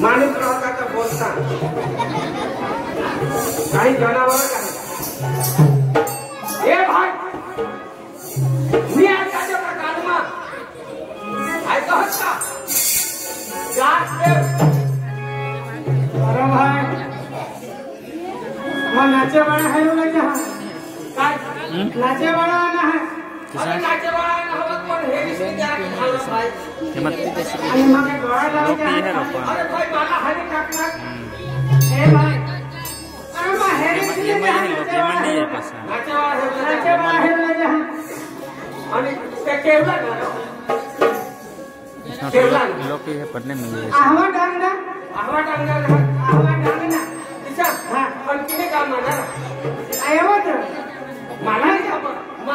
माणूस राहता बोलता काही जनावर हे भाई मी ऐकायच्या प्रकारमा ऐका होता अरे भाई वो नाचे वाला है वो लगे हाँ काय नाचे वाला आना है अरे नाचे वाला ना हवत पण हे विषय क्या खाल्लं भाई आणि मग गोळा लावायचा अरे भाई मला हरी टाकणार ए भाई अरे मग हे नाचे वाला है वो लगे हाँ आणि ते केवढा लोग ये पढ़ने में ये आहवा डांगना तिचा हाँ पण किने काम म्हणा आया मत मला नाही काम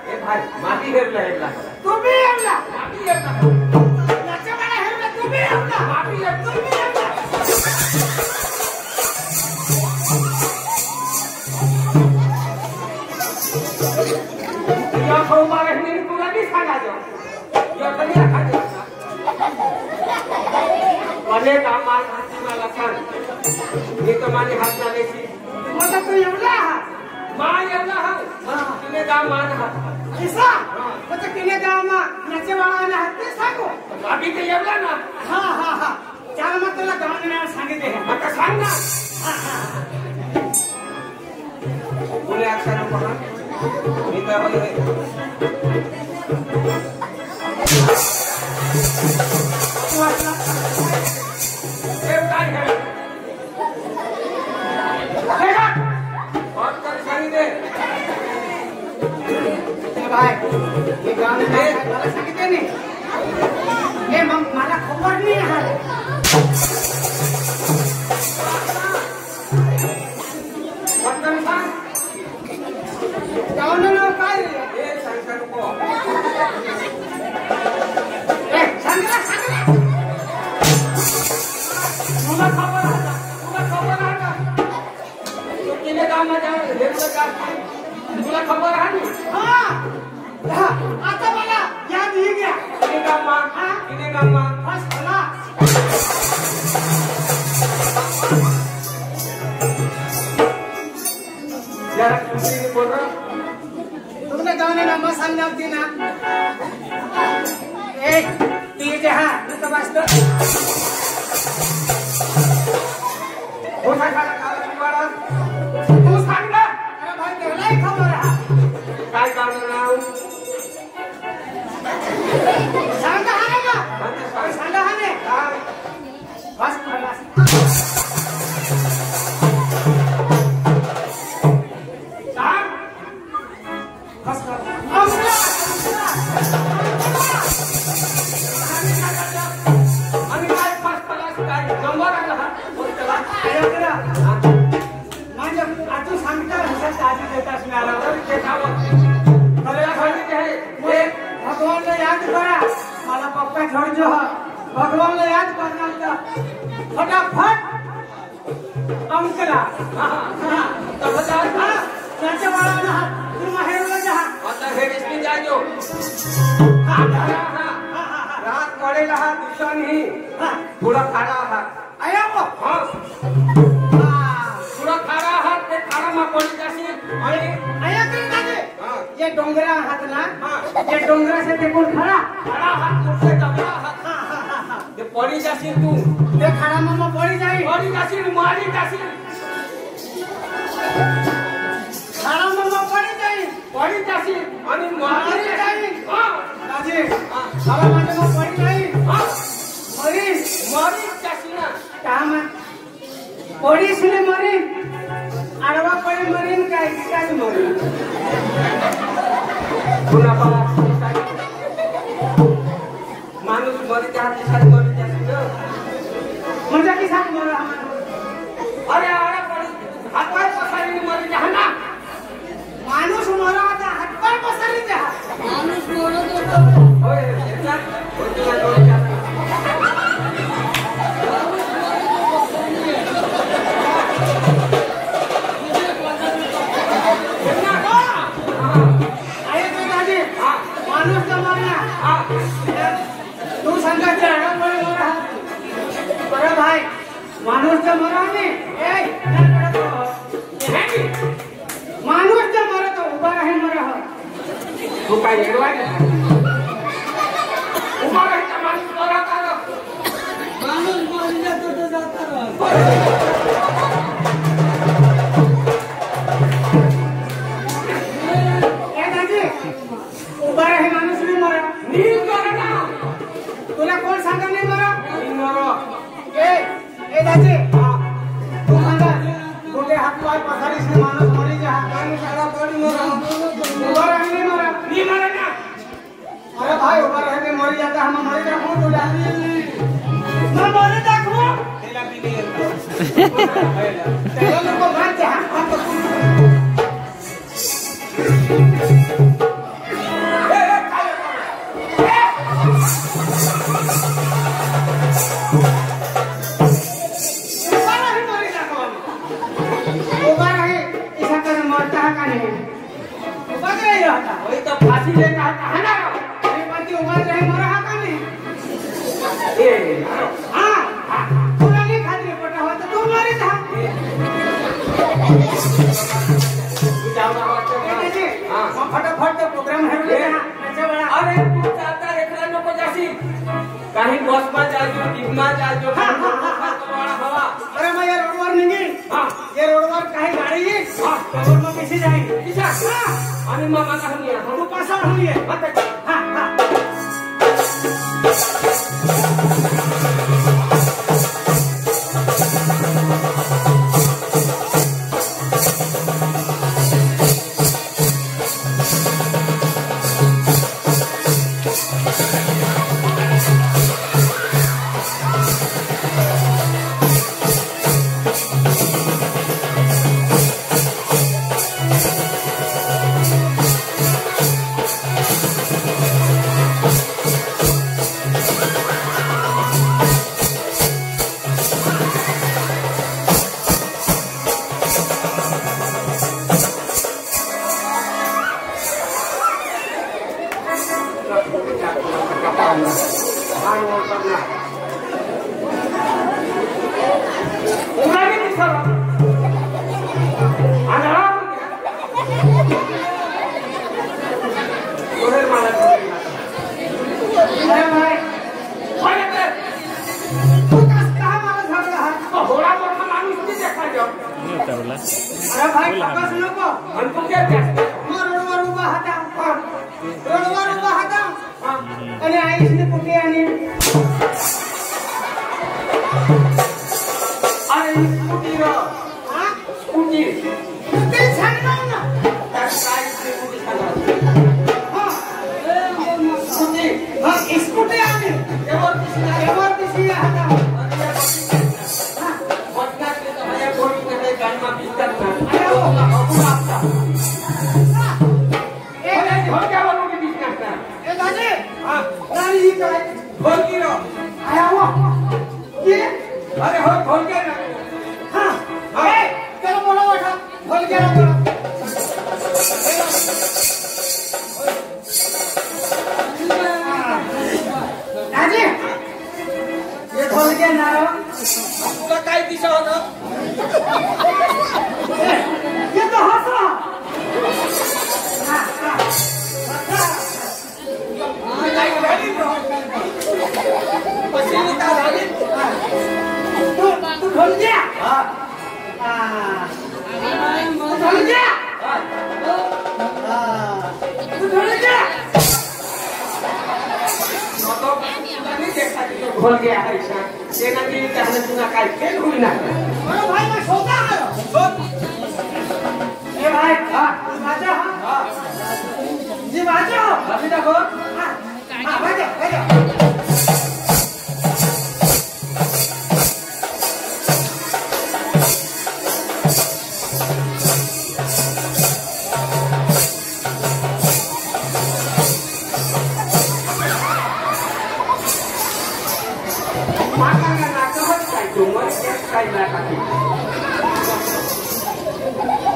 हे भाई माती घेतला एकला तू भी आला माती घेतला नाचे वाला है वो तू भी आला माती घेतला तू भी आला या खाऊ मागे नाही तुला नाही सांगायचं या तरी खायचं अरे कामाल हाती मला सांग मी तर माझे हात झालेची मग तू एवढा हा मा एवढा हा तिने काम मान हात ऐसा मतलब किने गाँव में नाचे वाला आना है ते सांगो अभी ते एवढा ना हाँ हाँ हाँ चार मत तुला गाँव में सांगितले हैं आता सांग ना बोले अक्षर पहा मी काय बोलले हे काय है देखा और कर सांगितले भाई ये गाँव में मला सांगितले नाही हे मग मला खबर नाही आहे पटकन सांग गाँव में लोग काय हे सांगता नको ए सांगला तुला खबर आहे का तू किने काम माझ्या हेरलं का तुला खबर आहे ना हाँ हाँ आता मला याद ही गया किने काम बस भला जरा तुझी बोल रहा तुमने गाँव में नाम सांगना होती ना ए ती जहाँ तू तो बस तो हो सांगायला काल तुम्हाला तू सांग ना अरे भाई तेरा ही खबर है काय कारण नाव सांगा है ना म्हणजे सांग सांगा है ने सांग बस भला सांग बस आणि काय पाच पन्नास काय नंबर आला हा बोल त्याला माझ्या आजू सांगता हसत आजी देता असणारा ते खावं मला सांगितले आहे हे भगवान ने याद करा मला पप्पा छोड़ जो भगवान ने याद करना था फटाफट अंकला हाँ तर हजार नाचे वाला ना तू माहेर वाला जा आता हे रेस्टी जाजो हाँ रात पडेला हा दिवसांनी हाँ थोडा खाडा हा आया वो हा हाँ थोडा खाडा हा ते खाडा मा पडी जाशी आणि आया कर दादे हाँ ये डोंगरा हाथ ना हाँ ये डोंगरा से देखो खड़ा खाडा हात तुझे डबला हात ते पडी जाशी तू ते खड़ा मामा पड़ी जाई पडी जाशी मारी जाशी खड़ा मामा पड़ी जाई पडी जाशी आणि मरी जाई हा दाजी मला माझे नाव पडी नाही हा मरी मरी जाशी ना काम पडी सुने मरी आडवा पडी मरीन काय काय मरी पुन्हा बाबा माणूस मरी जाती सारी मरी जाशी ना म्हणजे की सांग मला अरे अरे पडी हातपाय पसारी मरी जा ना माणूस मरा आता हातपाय पसरली जा माणूस मरत होता होय एकदा होतीला दोन जाती अरे तू दादी माणूस का मरना तू सांगायचं आडवा पडी मरा बरं भाई माणूस का मरा नाही ए माणूस का मरत उभा राहील मरा तू काय एडवाय उभा राहायचा माणूस बरा का माणूस मरून जातो तो जाता ए दादी उभा राही माणूस नाही मरा नीट करा ना तुला कोण सांगा नाही मरा नीट मरो ए दादी तू सांगा कुठे हातपाय पसारीस नाही माणूस मरी जा हाताने सारा पडी मरा उभा राही नाही मरा नी मरा ना अरे भाई उभा राही मरी जाता हम मरी जा कौन तुला मैं मरी दाखवू तेला भी नहीं येता त्याला नको मार जा वही तो फांसी लेता है ना ये जाओ ना हाँ फटाफट प्रोग्राम है अरे तू चाहता रेखला नको जाशी काही बस में जाजो ट्रेन में जाजो बड़ा हवा अरे मैं ये रोडवर निघी हाँ ये रोडवर काही गाडी येईल रोड में कैसे जाएंगे किसा आणि मामा का हम यहाँ तू पासा होऊन ये हाँ हाँ अरे भाई पकस नको हमको क्या कहते रोडवर उभा हाता आणि आईसने कुठे आणि अरे स्कूटी रो हा स्कूटी ते सांगणार ना त्या काय स्कूटी सांगा हा स्कूटी हा स्कूटी आणि एवर दिसली हाता ए दादी हाँ गाड़ी ही करे खोल की रो आया वो ये अरे हो खोल के ना हाँ ए चलो बोलो बैठा खोल के रखो दादी ये खोल के ना रो तुला काय दिशा होतं ये तो हंसा तू खोल गया खोल गया त्याच्यासाठी तो घोल गया है ईशा ते ना की त्याने तुला काय फेल होईल ना अरे भाई मैं सोता है ए भाई हां बाजा हां जी बाजा अभी देखो हां बाजा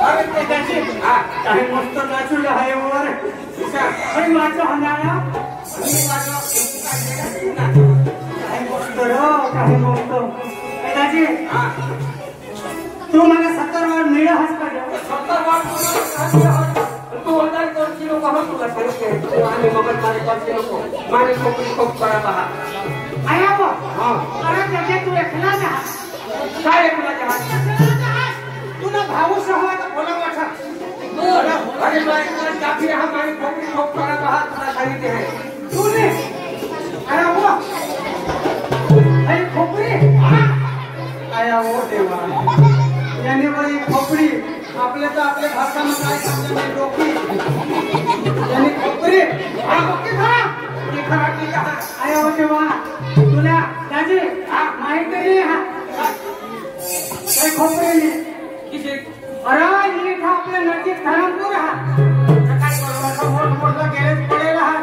अरे ते त्याची काही मस्त नाचू आहे वर काही वाचा हनाया काही मस्त रो काही मस्त त्याची तू मला 70 वर मिळा हस का 70 वर तू होता 2 किलो कहा तुला सांगते तू आणि मगत मारे 2 किलो को मारे खोपडी खोप करा बहा आया वो हां अरे त्याचे तू एकला ना काय एकला जहाज तुला भाऊ सह बोला वाचा अरे भाई काफी हमारी खोपड़ी खोप करा बहा तुला सांगते है तूने आया वो अरे खोपड़ी आया वो देवा यानी बड़ी खोपड़ी आपले तर आपल्या भाषामध्ये काय समजले डोकी यानी खोपड़ी हा डोकी खरा की खरा की कहा आया वो देवा तुला दाजी माहित नाही हा काय खोपड़ी ने किसे अरे ये था आपल्या नजीक धरमपुर हा काय करतो मोठा गॅरेज पडेला हा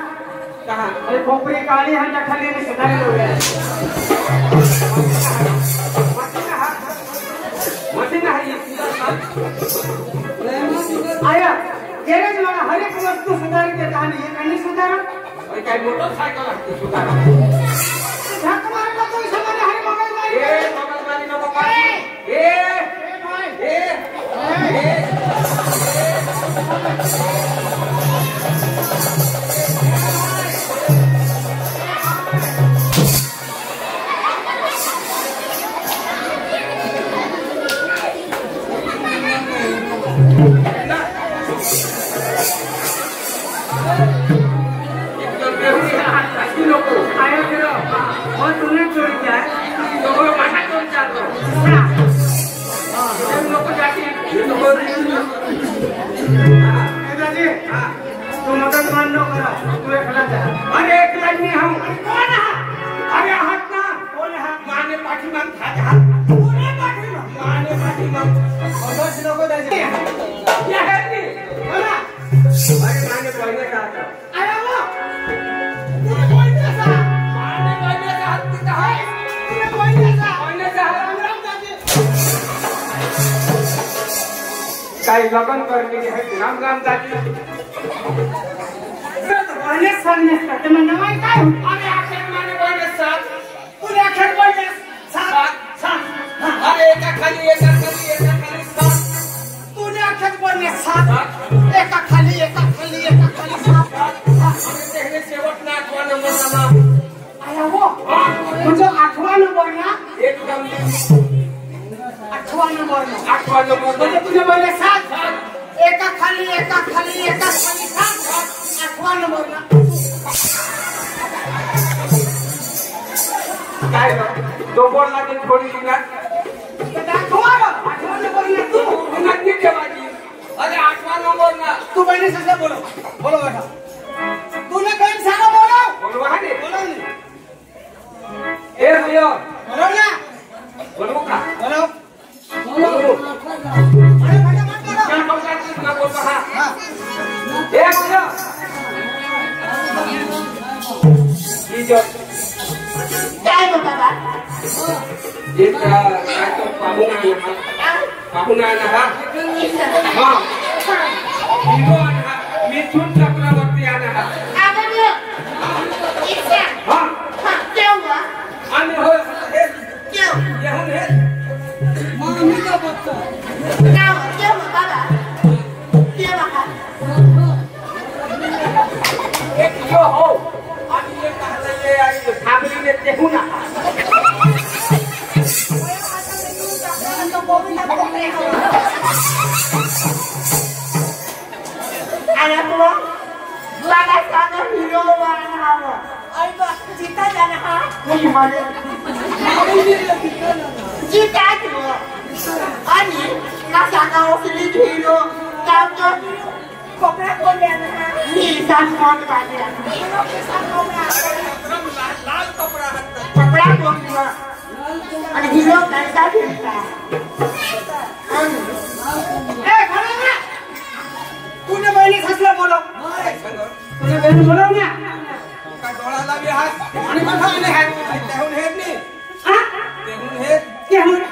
कहा अरे खोपड़ी काळी ह्याच्या खाली ने सुधारले होते मशीन आहे आया गॅरेज वाला हर एक वस्तू सुधार के कहानी ये कहानी सुधारा अरे काय मोटरसायकल असते सुधारा झक मारला तो समाने हरी मोबाईल मारी ए मोबाईल मारी नको पाठी ए भाई ए आया फिरो और तूने चोरी किया है दादाजी तू मदद मान लो करा तू एकला जा अरे एकला नाही हम कोण हा अरे आहात ना कोण हा माने पाठीमाग था तूने पाठी माने पाठीमाग मदद नको दादाजी या है नी बोला अरे माने पहिले का आया वो तूने कोई कैसा माने पहिले का हात तिथं आहे तूने कोई कैसा पहिले का राम दादी काही लगन करलेली आहे राम राम दादी पहिले सांगण्यास का ते नवाई काय अरे अखेर माने पहिले सात तूने अखेर पहिले सात सात अरे एका खाली सात तूने अखेर पहिले 7 एका खाली सात आणि तेने शेवट ना 8वा नंबर आला आया वो म्हणजे 8वा नंबर ना एकदम 8वा नंबर ना 8वा नंबर म्हणजे तुझे पहिले 7 एका खाली 7 8वा नंबर ना काय तो बोलला की थोडी दिनात दाखवा 8वा नंबर ना तू दिनात नीट ठेवायची अरे 8वा नंबर ना तू पहिले सगळं बोलो बेटा तूने काही सांगा बोलो बोलवा ने बोलो नी ए भैया बोलो ना बोलवू का बोलो बोलवू अरे बेटा मत करो क्या बोलता ना बोल हा ए भैया ये जो काय बोलता बा ये काय तो पाहुणा ना हा हा मिथुन चक्रवर्ती आला हा आपण इच्छा हा हा केव्हा आणि हो हे केव्हा येऊन हे मामी का बच्चा नाव केव्हा बाबा केव्हा एक यो हो आणि एक कहले ये फॅमिली ने तेहू ना आला तुला मला सांगा हिरो वाहन हवं आई बा जिता जाणं हा आई मला जितात हो आणि नासाना ओसली घेलो कावतो कपडा कोणल्या ना मी सांग कोण बांधला लाल कपडा कपडा कोणला आणि हिरो काढता फिरता तूने बहिणी खसला बोलव तुझे बहीण बोलव ना का डोळाला बी हात आणि कथा आले हात त्याहून हेत नाही हा त्याहून हेत केहून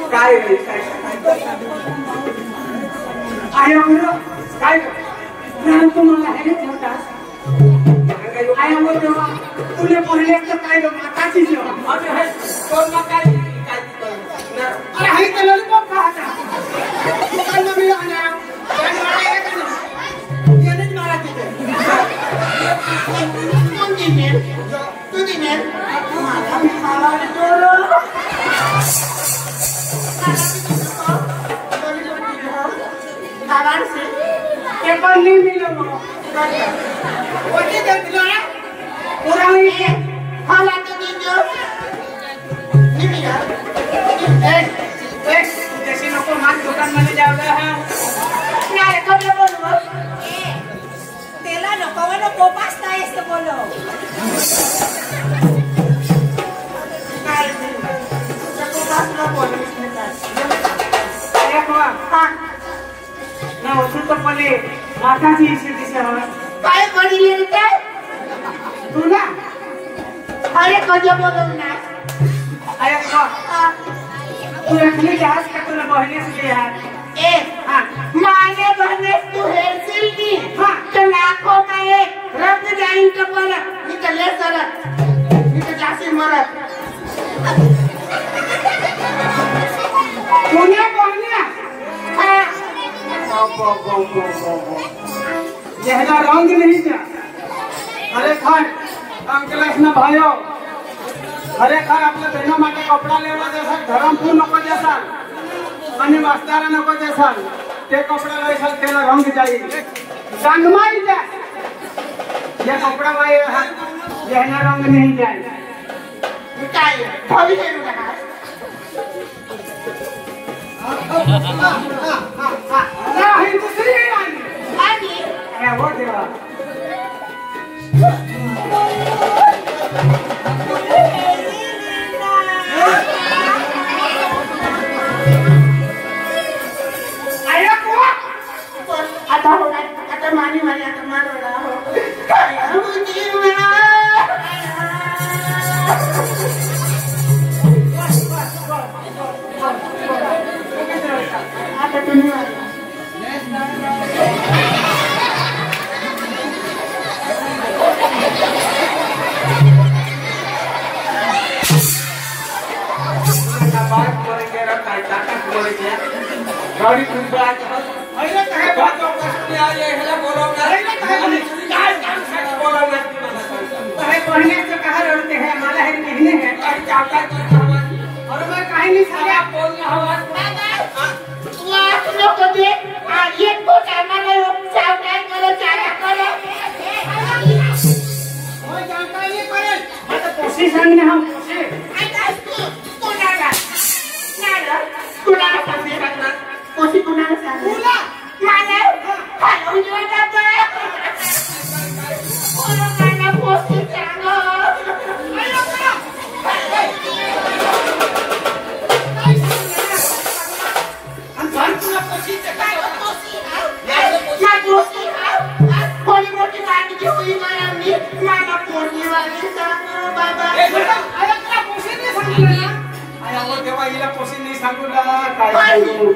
काय आया म्हणलं काय प्राण तुम्हाला आहे ठेवतात आया म्हणलं तुले पहिले तर काय माताची जेव्हा अरे हे कोण ना काय अरे हाई तर लॉलीपॉप खा आता दुकानला मी आणा यानेच मारा तिथे तू दिने मला मी खावा देतो खावा से ते पण नाही मिळलं मग कोणी ते दिलं ना पुराणी खाला तो दिनो निमिया जैसे नको माल दुकान मध्ये जावलं हा नाही कबले बोलू तेला नको नको पास्ता येस्त बोलो काय नको पास्ता बोलू एक वा हां ना होतो तो पहिले माताची इच्छा दिसणार काय पडली रे काय तुला अरे कधी बोलू ना अरे का तू एकली जहाज का तुला बहने से यार ए हां माने बहने तू हेरसिल की हाँ। तो लाखों में एक रब जाइन तो बोला निकले सरत निकल जासी मरत तूने बहने हां यहना रंग नहीं था अरे खान अंकलेश ना भाइयों अरे खान आपल्या बहिणा માટે कपडा लेवा जैसा धरमपूर नको जैसा आणि मास्तारा नको जैसा ते कपडा लयसाल त्याला रंग जाईल संगमाई जा ये कपडा भाई यहना रंग नहीं जाए काय थोडी हेरू ना ना ही दुसरी आणि आणि अरे वो देवा अरे बुआ आता हो आता मानी मानी आता मारवला हो काय हो जीवा आता तुम्ही बात करेंगे काय ताकत करेंगे गाड़ी तुमको आज अरे काय बात करते आए हेला बोलवना काय काम से बोलवना अरे पहले से कहा लड़ते हैं हमारा है कहने हैं काय चाहता है और मैं कहीं नहीं सारा बोलना हवा वाच लोक दे एक बोट आम्हाला चावटाय करो चारा करो वो जानता नहीं पड़े मतलब पोजीशन में हम पोसे आता कोणाला नाला कोणाला सांगते ना कोशी कोणाला सांगते मला हॅलो जीवाचा कोणाला पोशी सांगो हम सांगतो पोसी काय पोशी या पोशी कोणी मोठी गाडी घेऊन मला मी मला पोरगी वाली सांगो बाबा अरे तुला पोसी नाही सांगितलं ना अरे वो देवा हिला पोसी नाही सांगू ना काय गाडी घेऊन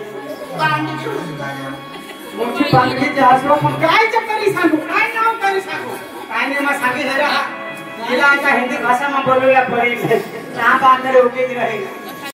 मोठी बांधली जहाज पण काय करी सांगू काय नाव करी सांगू काय नाही मग सांगे जरा जिला आता हिंदी भाषा में बोलोला पड़े ना बात करे ओके की रहे